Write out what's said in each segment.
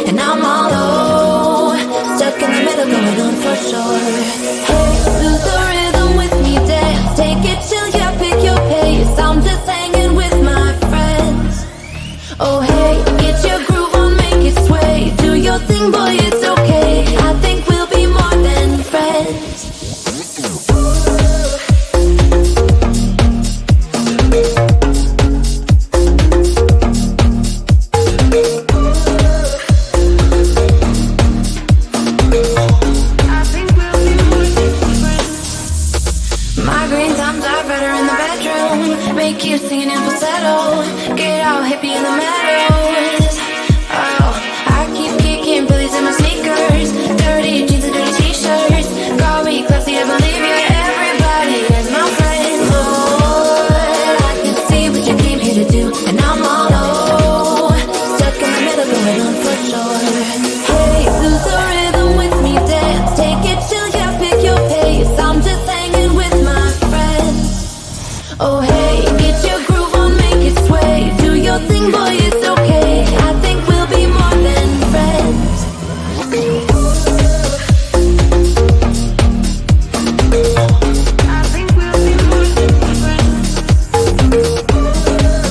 and I'm all low, stuck in the middle, going on for sure. Hey, lose the rhythm with me, dance, take it till you pick your pace. I'm just hanging with my friends. Oh hey, get your groove on, make it sway. Do your thing, boy, it's okay. I think we'll be more than friends. Make you singing in falsetto. Get all hippie in the meadows. Oh, I keep kicking Billies in my sneakers. Dirty jeans and dirty t-shirts. Call me classy, I believe you. Everybody is my friend. Lord, I can see what you came here to do, and I'm all low, stuck in the middle, going on for sure. Hey, lose the rhythm with me, dance, take it till you pick your pace. I'm just hanging with my friends. Oh hey, get your groove on, make it sway. Do your thing, boy, it's okay. I think we'll be more than friends. I think we'll be more than friends. We'll be more than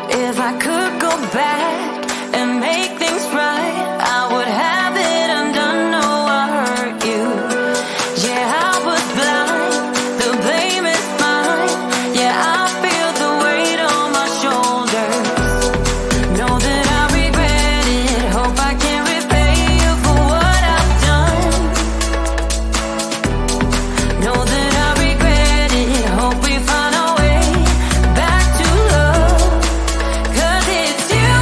If I could go back and make things right, I would have it undone. No, I hurt you. Yeah, I was blind. The blame is mine. Yeah, I feel the weight on my shoulders. Know that I regret it. Hope I can repay you for what I've done. Know that I regret it. Hope we find our way back to love. 'Cause it's you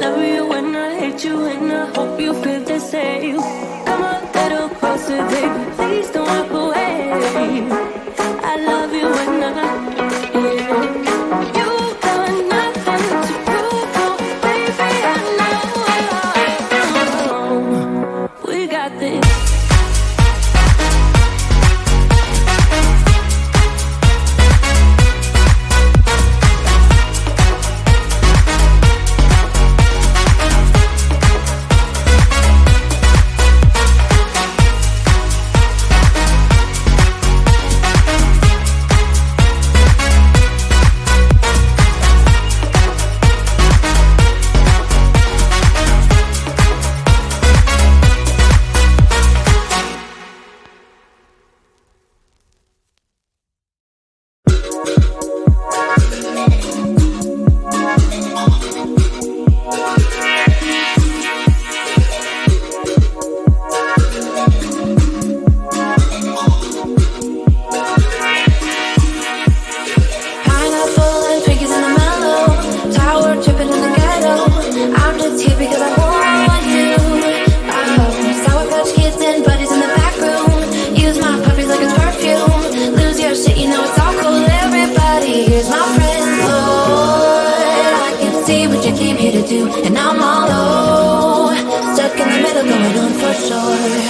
love you when I hate you, and I hope you feel the same. Come a little closer, baby, please don't walk away. I love you when I, yeah. You've got nothing to prove, oh, baby, I know. We got this. And I'm all low, stuck in the middle, going on for sure.